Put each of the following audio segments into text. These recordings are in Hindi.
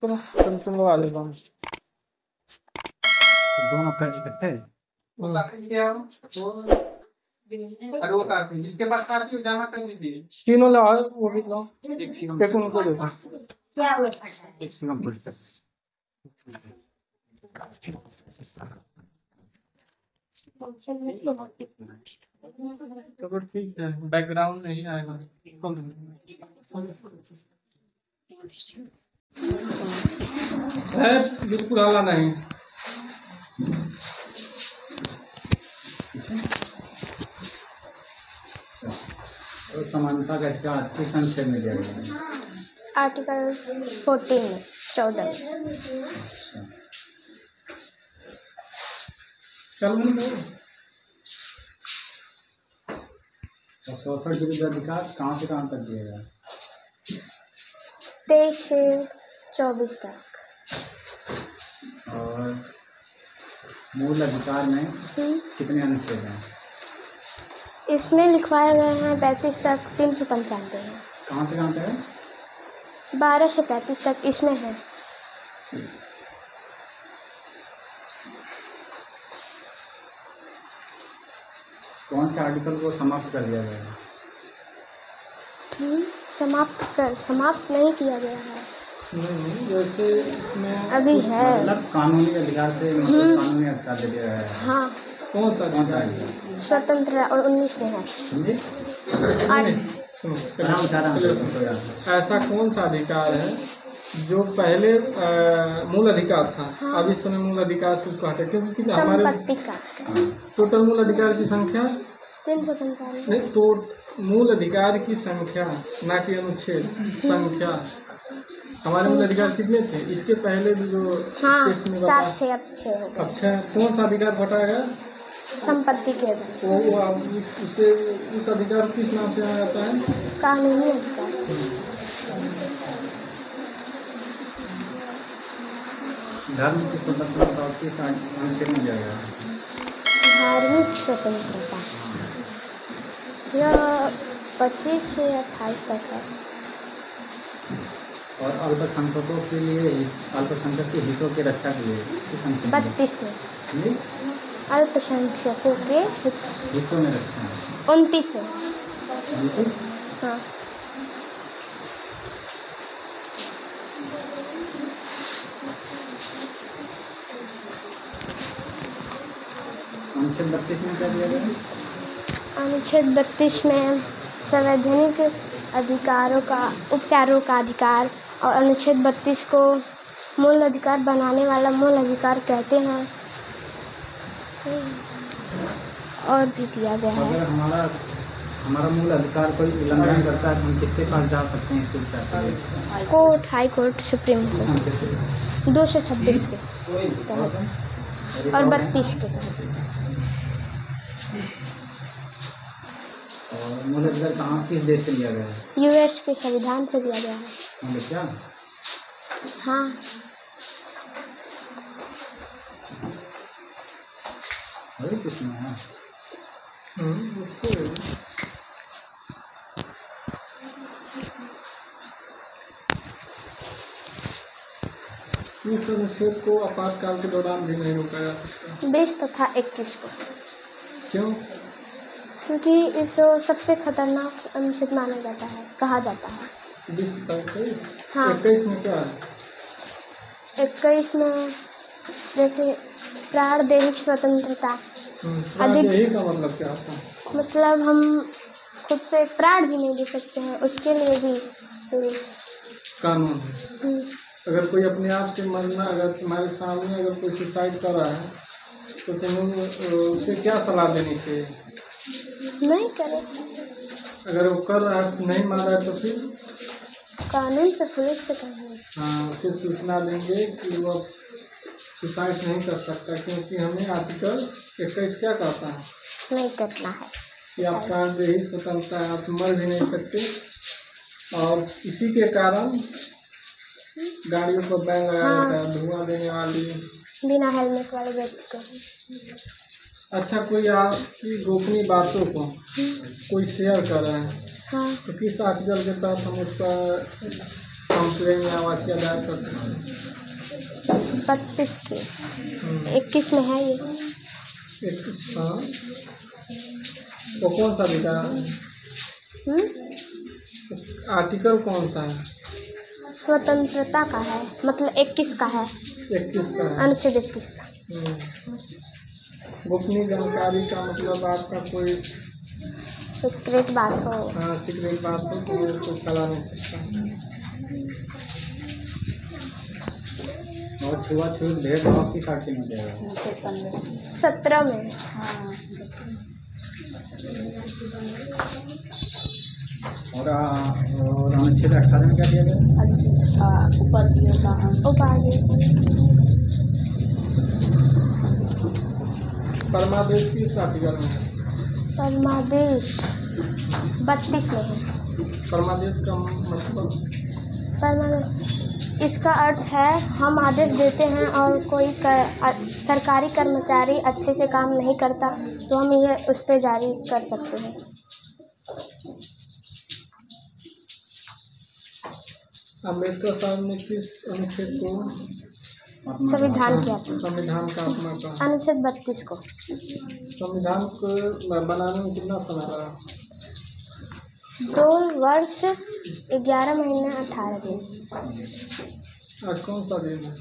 तो तुम लगा लेता हूँ दोनों का इकट्ठे। अरे वो काफी जिसके पास काफी जमा कर लीजिए। तीनों लगाओ वो भी लगाओ एक सिंगम एक उनको दे दो। एक सिंगम पुश कर। तो ठीक है बैकग्राउंड नहीं आएगा है बिल्कुल हाला नहीं। और समानता का इसका किस संक्षेप में दिया गया है? आर्टिकल 14 में 14 चल और शोषण विरुद्ध अधिकार कहाँ से कहाँ तक दिया गया? 23 से 24 तक। और मूल अधिकार में कितने अनुच्छेद हैं? इसमें लिखवाए गए हैं 35 तक 395 है। कहाँ से कहाँ तक है? 12 से 35 तक इसमें है। कौन से आर्टिकल को समाप्त कर दिया गया है? समाप्त नहीं किया गया है। नहीं जैसे इसमें अभी है मतलब कानूनी अधिकार से मतलब कानूनी अधिकार दे दिया है। हाँ कौन सा अधिकार? स्वतंत्र और 19 में है। समझे? सुनो आराम ऐसा कौन सा अधिकार है जो पहले मूल अधिकार था अब इस समय मूल अधिकार से उसको हटे क्योंकि हमारे संपत्ति का टोटल मूल अधिकार की संख्या 395 नहीं तो मूल अधिकार की संख्या ना कि अनुच्छेद संख्या हमारे मूल अधिकार कितने थे इसके पहले भी जो हाँ टेस्ट में 7 थे अब 6 हो गए। अच्छा कौन सा अधिकार घटाया गया संपत्ति के बारे तो वो उसे उस अधिकार को किस नाम से जाना जाता है में कानूनी अधिकार। धर्म की स्वतंत्रता किस अनुच्छेद में दिया गया है? धार्मिक स्वतंत्रता यह 25 से 28 तक है। और अल्पसंख्यकों के लिए अल्पसंख्यक के हितों की रक्षा के लिए किस अनुच्छेद में? 32 में जी? अल्पसंख्यकों के हितों में रक्षा है। 29 में बिल्कुल। हाँ अनुच्छेद 32 में क्या दिया गया है? अनुच्छेद 32 में संवैधानिक अधिकारों का उपचारों का अधिकार और अनुच्छेद 32 को मूल अधिकार बनाने वाला मूल अधिकार कहते हैं और भी दिया गया है। अगर हमारा मूल अधिकार कोई उल्लंघन करता है तो हम किसके पास जा सकते हैं इसके विचार के लिए? Court high court supreme court 226 के तहत और 32 के तहत। और मूल अधिकार कहाँ किस देश से लिया गया है? यूएस के संविधान से दिया गया है। मतलब क्या? हाँ अरे किसमें है? इस अनुच्छेद को आपातकाल के दौरान भी नहीं रोका जा सकता 20 तथा 21 को क्यों क्योंकि इस सबसे खतरनाक अनुच्छेद माना जाता है कहा जाता है। 20 हाँ 21 में क्या है 21 में जैसे प्राणदैहिक स्वतंत्रता यही का मतलब क्या होता है मतलब हम खुद से प्राण भी नहीं दे सकते हैं उसके लिए भी कानून है अगर कोई अपने आप से मरना अगर तुम्हारे सामने अगर कोई सुसाइड कर रहा है तो तुम्हें उसे क्या सलाह देनी चाहिए नहीं करे। अगर वो कर रहा है नहीं मार रहा है तो फिर कानून से पुलिस से कहेंगे। हाँ उसे सूचना देंगे कि वो सुसाइड नहीं कर सकता क्योंकि हमें आर्टिकल 21 क्या कहता है नहीं करना है कि आप प्राणदेही स्वतंत्रता है आप मर भी नहीं सकते और इसी के कारण गाड़ियों पर बैन लगाया जाता है धुआं देने वाली बिना हेलमेट वाले व्यक्ति को। अच्छा कोई आपकी गोपनीय बातों को कोई शेयर कर रहा है हाँ तो किस आर्टिकल के तहत हम उस पर कंप्लेन या वाचिया दायर कर सकते हैं? 32 के 21 में है ये। हाँ, वो कौन सा अधिकार है? आर्टिकल कौन सा है? स्वतंत्रता का है, मतलब 21 का है, 21 का है। अनुच्छेद 21 का। गोपनीय जानकारी का मतलब आपका कोई सीक्रेट बात हो। हाँ सीक्रेट बात हो तो उसको चला नहीं सकता। और छुआछूत भेदभाव किस आर्टिकल में जाएगा? 17 में। और अनुच्छेद 18 में क्या दिया गया? उपाधि परमादेश किस आर्टिकल में है? परमादेश 32 में है। परमादेश का मतलब परमादेश इसका अर्थ है हम आदेश देते हैं और कोई सरकारी कर्मचारी अच्छे से काम नहीं करता तो हम ये उस पर जारी कर सकते हैं। अम्बेडकर साहब ने किस अनुच्छेद को संविधान किया था? संविधान का अपना कहा? अनुच्छेद 32 को। संविधान को बनाने में कितना समय लगा? 2 वर्ष 11 महीने 18 दिन। आज कौन सा दिन है?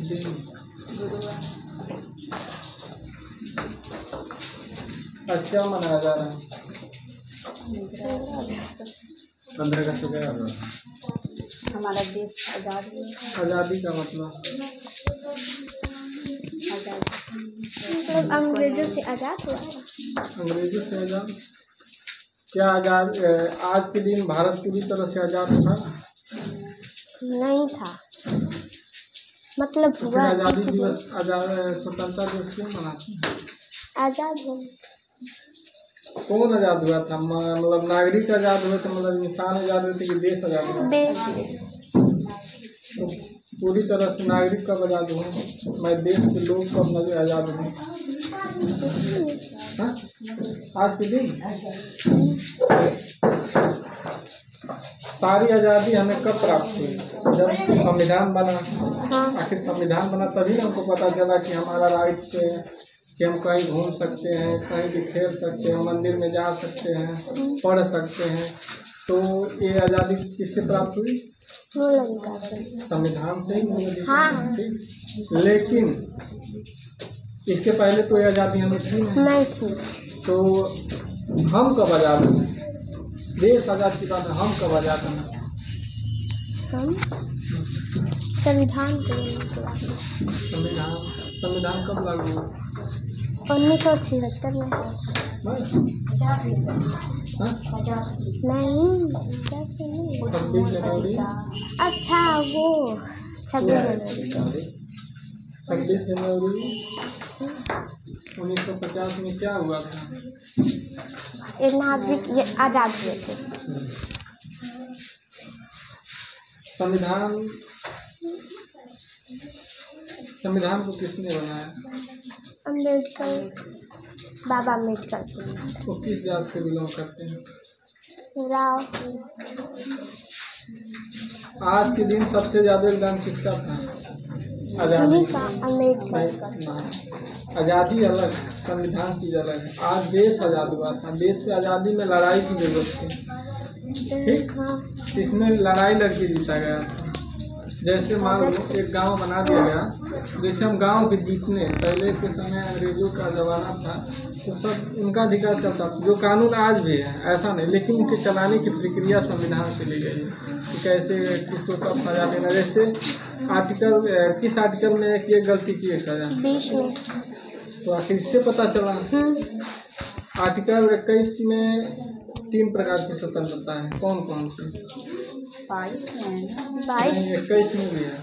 दिन आज क्या मनाया जा रहा है? 15 अगस्त को क्या होगा? हमारा देश आज़ाद हुआ। आज़ादी का मतलब अंग्रेजों से आज़ाद हुआ। अंग्रेजों से आज़ाद? क्या आज़ाद आज के दिन भारत पूरी तरह से आज़ाद था? नहीं था, मतलब फिर हुआ। आज़ादी दिवस स्वतंत्रता दिवस क्यों मनाते हैं? आज़ाद हो कौन आज़ाद हुआ था? मतलब नागरिक आज़ाद हुए थे, मतलब इंसान आज़ाद हुए थे कि देश आज़ाद हुआ? देश। तो पूरी तरह से नागरिक कब आज़ाद हुए? मैं देश के लोग कब नजर आज़ाद हुए? हाँ? आज के दिन सारी आज़ादी हमें कब प्राप्त हुई? जब संविधान बना। आखिर संविधान बना तभी हमको पता चला कि हमारा राइट है कि हम कहीं घूम सकते हैं, कहीं भी खेल सकते हैं, मंदिर में जा सकते हैं, पढ़ सकते हैं। तो ये आज़ादी किससे प्राप्त हुई? मूल अधिकार से। संविधान से ही मूल अधिकार। हाँ। ठीक। लेकिन इसके पहले तो ये आज़ादी हमें थी नहीं थी। तो हम कब आज़ाद हुए? देश आज़ाद की बात है, हम कब आज़ाद हुए? हम संविधान को संविधान कब लागू हुआ? 1976 में। नहीं? 26 जनवरी। अच्छा वो 26 जनवरी। 26 जनवरी 1950 में क्या हुआ था? एक नागरिक ये आज़ाद हुए थे। संविधान को किसने बनाया? अम्बेडकर, बाबा अम्बेडकर। वो किस जात से बिलोंग करते हैं? राव। आज के दिन सबसे ज़्यादा योगदान किसका था? आज़ादी उन्हीं का, अम्बेडकर। आज़ादी अलग, संविधान चीज़ अलग है। आज देश आज़ाद हुआ था, देश से आज़ादी में लड़ाई की जरूरत थी। ठीक। हाँ। इसमें लड़ाई लड़के जीता गया था। जैसे मान लो एक गांव बना दिया गया, जैसे हम गांव के जीतने पहले के समय अंग्रेजों का ज़माना था तो सब उनका अधिकार चलता था, जो कानून आज भी है ऐसा नहीं, लेकिन उनके चलाने की प्रक्रिया संविधान से ली गई है कि कैसे किसको कब सजा देना। जैसे आर्टिकल किस आर्टिकल में एक ये गलती की है सजा? 20 में। तो आखिर इससे पता चला आर्टिकल 21 में 3 प्रकार की स्वतंत्रता है। कौन कौन सी? 22 में। 21 में भी है।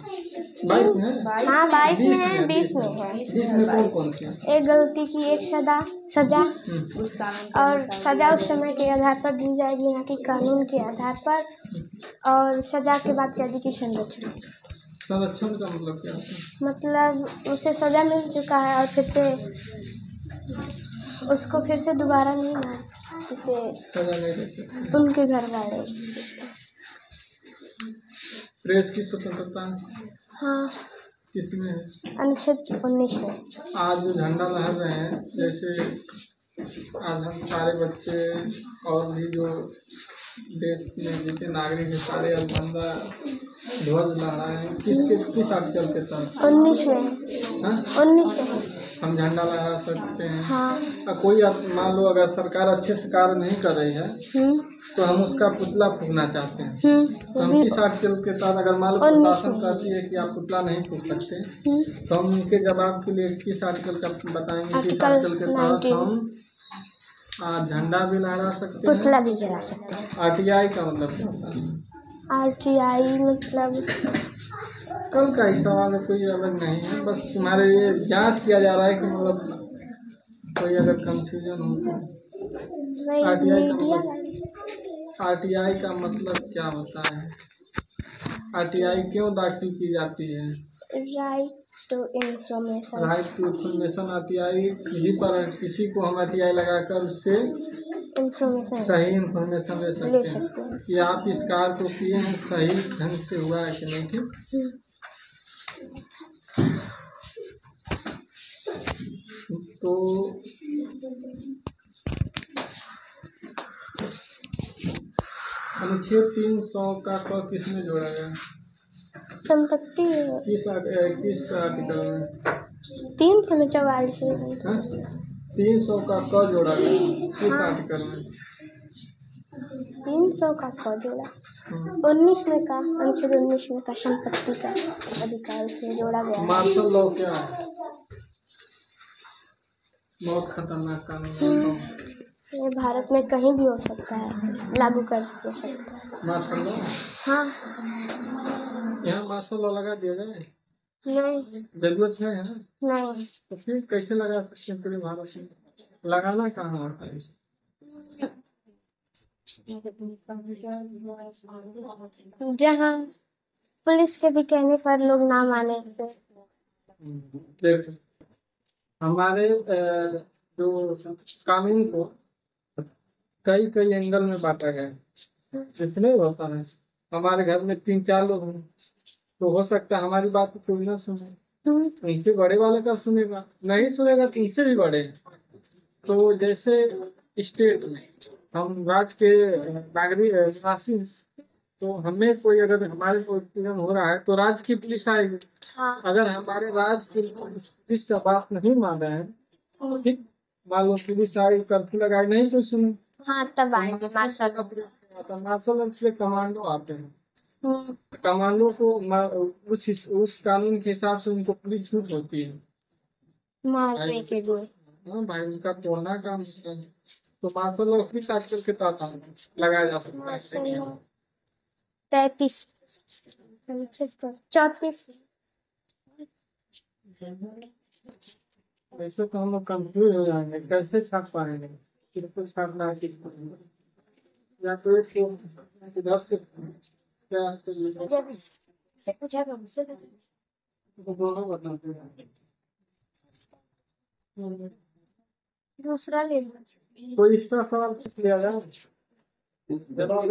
22 में? हाँ 22 में है, 20 में है। 20 में कौन कौन सी? एक गलती की एक सजा और सजा उस समय के आधार पर दी जाएगी, ना कि कानून के आधार पर। और सजा के बाद कैदी की संरक्षण। संरक्षण का मतलब क्या होता है? मतलब उसे सजा मिल चुका है और फिर से उसको फिर से दोबारा नहीं मार। जिसे सजा नहीं दे सकते। उनके घर वाले। प्रेस की स्वतंत्रता हाँ, किसमें है? अनुच्छेद 19 में। आज जो झंडा लहर रहे हैं, जैसे आज हम सारे बच्चे और भी जो देश में जितने नागरिक हैं सारे आज झंडा ध्वज लहराए हैं, किस आर्टिकल के तहत? 19 में। हाँ? 19 में हम झंडा लहरा सकते हैं। हाँ। कोई मान लो अगर सरकार अच्छे से कार्य नहीं कर रही है तो हम उसका पुतला फूकना चाहते हैं, तो हम किस आर्टिकल के तहत, अगर मान लो प्रशासन कहती है कि आप पुतला नहीं फूक सकते, तो हम उनके जवाब के लिए किस आर्टिकल का बताएंगे? किस आर्टिकल के तहत हम झंडा भी लहरा सकते हैं, पुतला भी जला सकते हैं। RTI का मतलब क्या होता है? RTI मतलब कल का ही सवाल है, कोई अलग नहीं है, बस तुम्हारे ये जांच किया जा रहा है कि मतलब कोई अगर कंफ्यूजन हो तो। RTI का मतलब क्या होता है? RTI क्यों दाखिल की जाती है? Right to information. Right to information. RTI पर किसी को हम RTI लगाकर उससे सही इंफॉर्मेशन ले सकते हैं कि आप इस कार्य को किए हैं, सही ढंग से हुआ है कि नहीं। ठीक, तो अनुच्छेद 300 का क किसमें जोड़ा गया? संपत्ति। किस आर्टिकल में? 344 में। 300 का क जोड़ा गया किस आर्टिकल में? 300 का क जोड़ा 19 में का, अनुच्छेद 19 में का संपत्ति का अधिकार से जोड़ा गया। मार्शल लॉ क्या है? बहुत खतरनाक कानून है। ये भारत में कहीं भी हो सकता है, लागू कर सकता है। Martial law? हाँ। यहाँ मार्शल लॉ लगा दिया जाए? नहीं, जरूरत है ना? नहीं। तो फिर कैसे लगा सकते हैं पूरे भारत में? लगाना कहाँ होता है? जहाँ पुलिस के भी कहने पर लोग ना माने। देख, हमारे जो कानून को कई एंगल में बांटा गया है, इसलिए होता है। हमारे घर में 3-4 लोग हैं, तो हो सकता है हमारी बात को कोई ना सुने, इनसे बड़े वाले का सुनेगा, नहीं सुनेगा तो इससे भी बड़े। तो जैसे स्टेट में हम राज्य के नागरिक निवासी, तो हमें कोई अगर हमारे को उत्पीड़न हो रहा है तो राज्य की पुलिस आएगी। हाँ। अगर हमारे राज्य की पुलिस का बात नहीं मान रहे हैं, ठीक, मान लो पुलिस आई, कर्फ्यू लगाई, नहीं तो सुने, हाँ, तब आएंगे मार्शल। मार्शल से कमांडो आते हैं। कमांडो को उस कानून के हिसाब से उनको पुलिस छूट होती है मारने के लिए। हाँ भाई, उनका तोड़ना काम होता है। तो मार्शल लॉ किस आर्टिकल के तहत लगाया जा सकता है? 33, 34। वैसे तो हम लोग कंफ्यूज हो जाएंगे, कैसे छाप पाएंगे? किसको छापना है, किसको नहीं? या तो एक इधर से क्या तो दोनों बताते हैं। दूसरा ले लो। कोई इसका सवाल पूछ लिया जाए? जवाब